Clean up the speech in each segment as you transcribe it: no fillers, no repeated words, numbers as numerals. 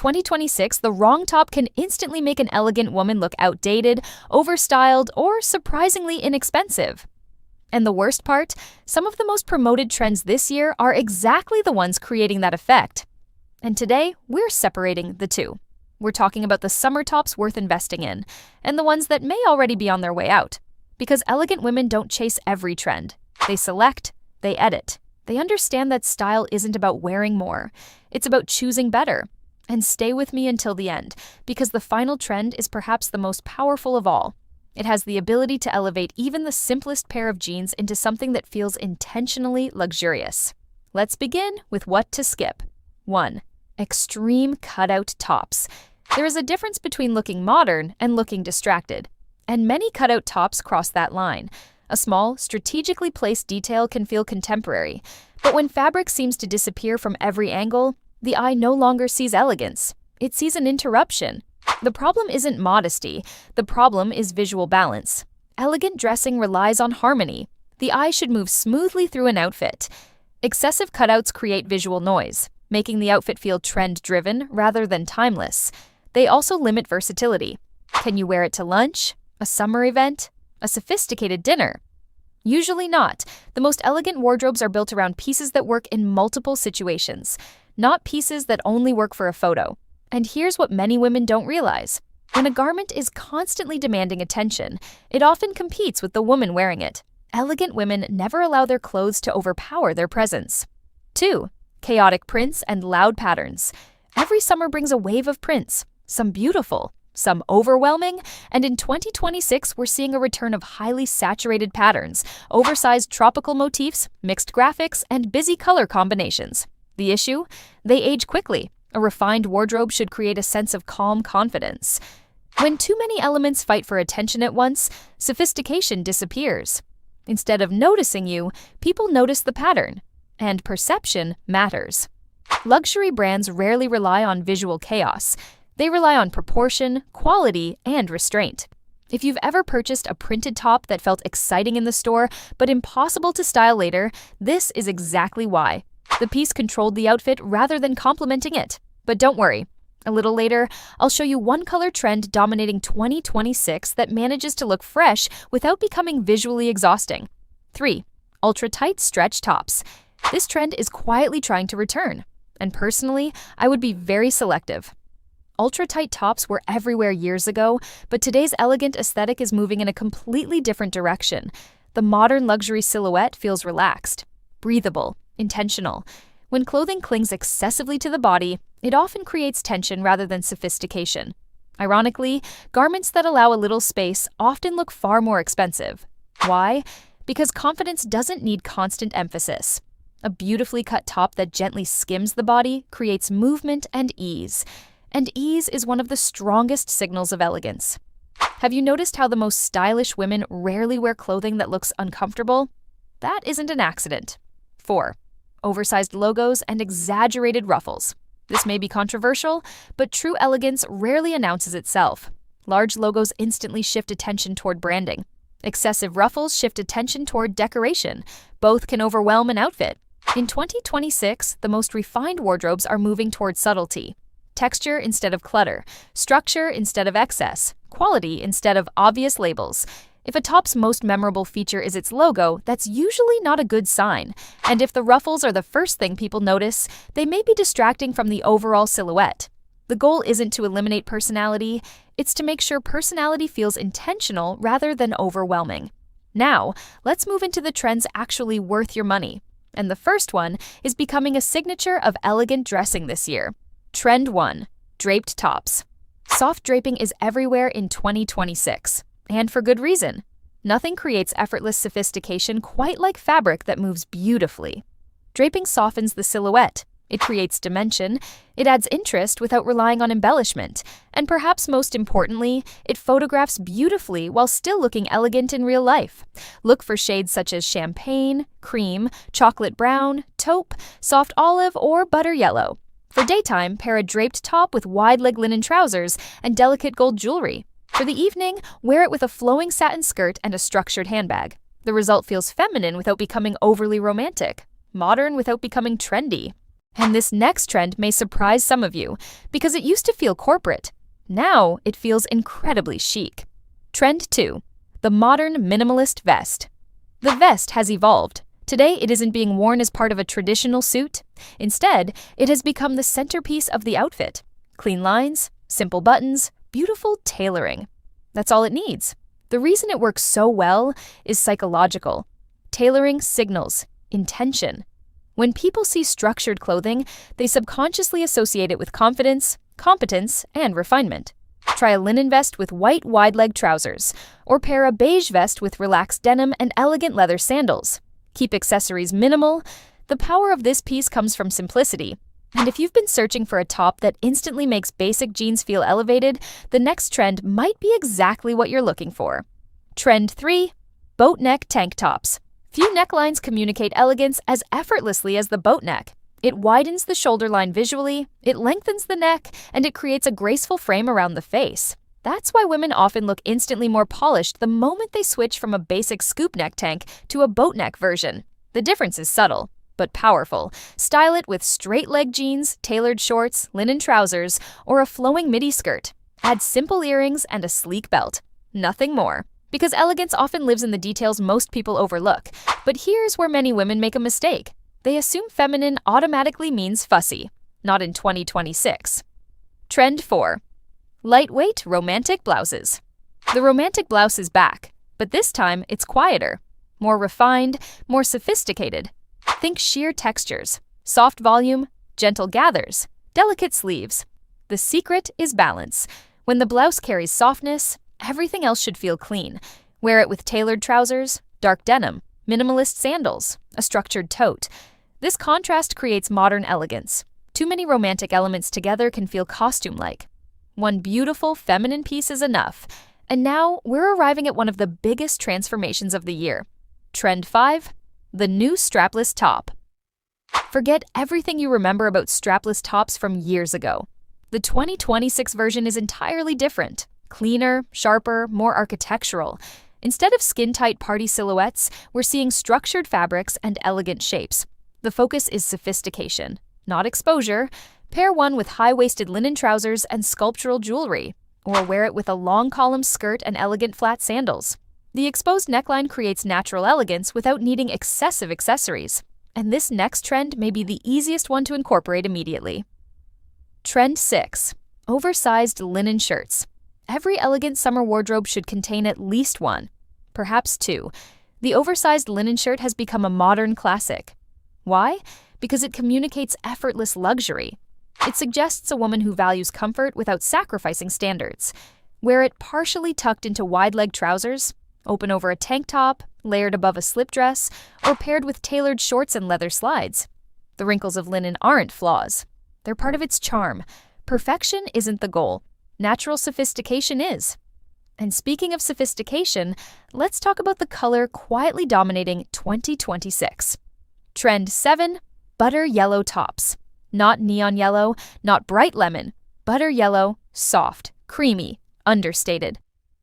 2026, the wrong top can instantly make an elegant woman look outdated, overstyled, or surprisingly inexpensive. And the worst part, some of the most promoted trends this year are exactly the ones creating that effect. And today, we're separating the two. We're talking about the summer tops worth investing in, and the ones that may already be on their way out. Because elegant women don't chase every trend. They select, they edit. They understand that style isn't about wearing more. It's about choosing better. And stay with me until the end, because the final trend is perhaps the most powerful of all. It has the ability to elevate even the simplest pair of jeans into something that feels intentionally luxurious. Let's begin with what to skip. 1. Extreme cutout tops. There is a difference between looking modern and looking distracted. And many cutout tops cross that line. A small, strategically placed detail can feel contemporary. But when fabric seems to disappear from every angle, the eye no longer sees elegance. It sees an interruption. The problem isn't modesty. The problem is visual balance. Elegant dressing relies on harmony. The eye should move smoothly through an outfit. Excessive cutouts create visual noise, making the outfit feel trend-driven rather than timeless. They also limit versatility. Can you wear it to lunch, a summer event, a sophisticated dinner? Usually not. The most elegant wardrobes are built around pieces that work in multiple situations, not pieces that only work for a photo. And here's what many women don't realize. When a garment is constantly demanding attention, it often competes with the woman wearing it. Elegant women never allow their clothes to overpower their presence. 2. Chaotic prints and loud patterns. Every summer brings a wave of prints, some beautiful, some overwhelming, and in 2026 we're seeing a return of highly saturated patterns, oversized tropical motifs, mixed graphics, and busy color combinations. The issue? They age quickly. A refined wardrobe should create a sense of calm confidence. When too many elements fight for attention at once, sophistication disappears. Instead of noticing you, people notice the pattern. And perception matters. Luxury brands rarely rely on visual chaos. They rely on proportion, quality, and restraint. If you've ever purchased a printed top that felt exciting in the store but impossible to style later, this is exactly why. The piece controlled the outfit rather than complementing it. But don't worry. A little later, I'll show you one color trend dominating 2026 that manages to look fresh without becoming visually exhausting. 3. Ultra-tight stretch tops. This trend is quietly trying to return. And personally, I would be very selective. Ultra-tight tops were everywhere years ago, but today's elegant aesthetic is moving in a completely different direction. The modern luxury silhouette feels relaxed, breathable, intentional. When clothing clings excessively to the body, it often creates tension rather than sophistication. Ironically, garments that allow a little space often look far more expensive. Why? Because confidence doesn't need constant emphasis. A beautifully cut top that gently skims the body creates movement and ease. And ease is one of the strongest signals of elegance. Have you noticed how the most stylish women rarely wear clothing that looks uncomfortable? That isn't an accident. 4. Oversized logos and exaggerated ruffles. This may be controversial, but true elegance rarely announces itself. Large logos instantly shift attention toward branding. Excessive ruffles shift attention toward decoration. Both can overwhelm an outfit. In 2026, the most refined wardrobes are moving toward subtlety. Texture instead of clutter, structure instead of excess, quality instead of obvious labels. If a top's most memorable feature is its logo, that's usually not a good sign. And if the ruffles are the first thing people notice, they may be distracting from the overall silhouette. The goal isn't to eliminate personality, it's to make sure personality feels intentional rather than overwhelming. Now, let's move into the trends actually worth your money. And the first one is becoming a signature of elegant dressing this year. Trend 1. Draped tops. Soft draping is everywhere in 2026. And for good reason. Nothing creates effortless sophistication quite like fabric that moves beautifully. Draping softens the silhouette. It creates dimension. It adds interest without relying on embellishment. And perhaps most importantly, it photographs beautifully while still looking elegant in real life. Look for shades such as champagne, cream, chocolate brown, taupe, soft olive, or butter yellow. For daytime, pair a draped top with wide-leg linen trousers and delicate gold jewelry. For the evening, wear it with a flowing satin skirt and a structured handbag. The result feels feminine without becoming overly romantic, modern without becoming trendy. And this next trend may surprise some of you because it used to feel corporate. Now it feels incredibly chic. Trend 2. The modern minimalist vest. The vest has evolved. Today, it isn't being worn as part of a traditional suit. Instead, it has become the centerpiece of the outfit. Clean lines, simple buttons, beautiful tailoring. That's all it needs. The reason it works so well is psychological. Tailoring signals intention. When people see structured clothing, they subconsciously associate it with confidence, competence, and refinement. Try a linen vest with white wide-leg trousers, or pair a beige vest with relaxed denim and elegant leather sandals. Keep accessories minimal. The power of this piece comes from simplicity. And if you've been searching for a top that instantly makes basic jeans feel elevated, the next trend might be exactly what you're looking for. Trend 3. Boat neck tank tops. Few necklines communicate elegance as effortlessly as the boat neck. It widens the shoulder line visually, it lengthens the neck, and it creates a graceful frame around the face. That's why women often look instantly more polished the moment they switch from a basic scoop neck tank to a boat neck version. The difference is subtle, but powerful. Style it with straight leg jeans, tailored shorts, linen trousers, or a flowing midi skirt. Add simple earrings and a sleek belt. Nothing more. Because elegance often lives in the details most people overlook. But here's where many women make a mistake. They assume feminine automatically means fussy. Not in 2026. Trend 4. Lightweight romantic blouses. The romantic blouse is back, but this time it's quieter. More refined, more sophisticated. Think sheer textures, soft volume, gentle gathers, delicate sleeves. The secret is balance. When the blouse carries softness, everything else should feel clean. Wear it with tailored trousers, dark denim, minimalist sandals, a structured tote. This contrast creates modern elegance. Too many romantic elements together can feel costume-like. One beautiful feminine piece is enough. And now we're arriving at one of the biggest transformations of the year. Trend 5. The new strapless top. Forget everything you remember about strapless tops from years ago. The 2026 version is entirely different. Cleaner, sharper, more architectural. Instead of skin-tight party silhouettes, we're seeing structured fabrics and elegant shapes. The focus is sophistication, not exposure. Pair one with high-waisted linen trousers and sculptural jewelry, or wear it with a long column skirt and elegant flat sandals. The exposed neckline creates natural elegance without needing excessive accessories. And this next trend may be the easiest one to incorporate immediately. Trend 6. Oversized linen shirts. Every elegant summer wardrobe should contain at least one, perhaps two. The oversized linen shirt has become a modern classic. Why? Because it communicates effortless luxury. It suggests a woman who values comfort without sacrificing standards. Wear it partially tucked into wide-leg trousers, open over a tank top, layered above a slip dress, or paired with tailored shorts and leather slides. The wrinkles of linen aren't flaws. They're part of its charm. Perfection isn't the goal. Natural sophistication is. And speaking of sophistication, let's talk about the color quietly dominating 2026. Trend 7. Butter yellow tops. Not neon yellow, not bright lemon. Butter yellow, soft, creamy, understated.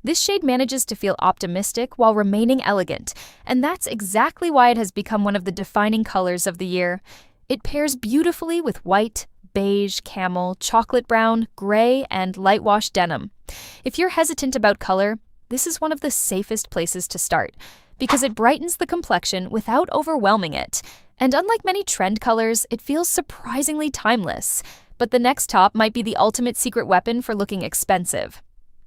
This shade manages to feel optimistic while remaining elegant, and that's exactly why it has become one of the defining colors of the year. It pairs beautifully with white, beige, camel, chocolate brown, gray, and light wash denim. If you're hesitant about color, this is one of the safest places to start, because it brightens the complexion without overwhelming it. And unlike many trend colors, it feels surprisingly timeless. But the next top might be the ultimate secret weapon for looking expensive.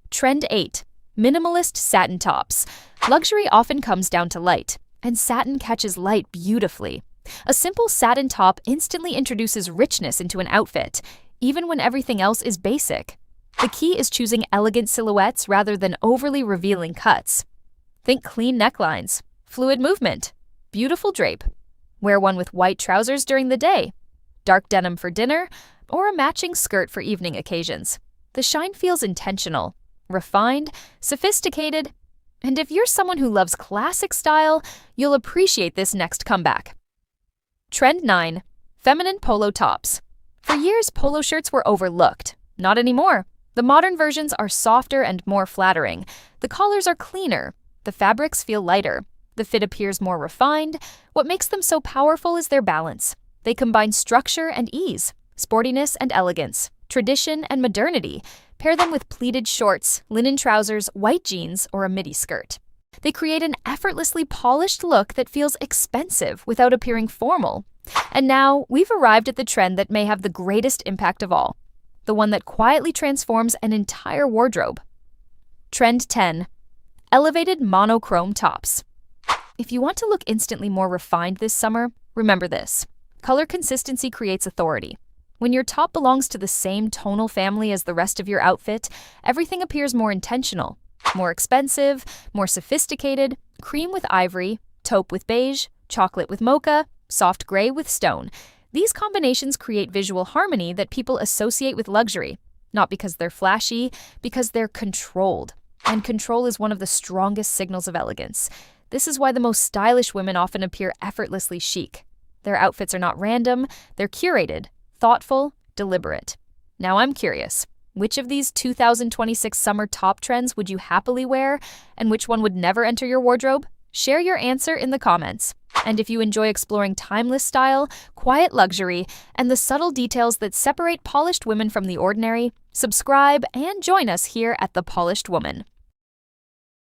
Trend 8. Minimalist satin tops. Luxury often comes down to light, and satin catches light beautifully. A simple satin top instantly introduces richness into an outfit, even when everything else is basic. The key is choosing elegant silhouettes rather than overly revealing cuts. Think clean necklines, fluid movement, beautiful drape. Wear one with white trousers during the day, dark denim for dinner, or a matching skirt for evening occasions. The shine feels intentional, refined, sophisticated, and if you're someone who loves classic style, you'll appreciate this next comeback. Trend 9. Feminine polo tops. For years, polo shirts were overlooked. Not anymore. The modern versions are softer and more flattering. The collars are cleaner. The fabrics feel lighter. The fit appears more refined. What makes them so powerful is their balance. They combine structure and ease, sportiness and elegance, tradition and modernity. Pair them with pleated shorts, linen trousers, white jeans, or a midi skirt. They create an effortlessly polished look that feels expensive without appearing formal. And now, we've arrived at the trend that may have the greatest impact of all, the one that quietly transforms an entire wardrobe. Trend 10. Elevated monochrome tops. If you want to look instantly more refined this summer, remember this. Color consistency creates authority. When your top belongs to the same tonal family as the rest of your outfit, everything appears more intentional, more expensive, more sophisticated, cream with ivory, taupe with beige, chocolate with mocha, soft gray with stone. These combinations create visual harmony that people associate with luxury, not because they're flashy, because they're controlled. And control is one of the strongest signals of elegance. This is why the most stylish women often appear effortlessly chic. Their outfits are not random, they're curated, thoughtful, deliberate. Now I'm curious, which of these 2026 summer top trends would you happily wear, and which one would never enter your wardrobe? Share your answer in the comments. And if you enjoy exploring timeless style, quiet luxury, and the subtle details that separate polished women from the ordinary, subscribe and join us here at The Polished Woman.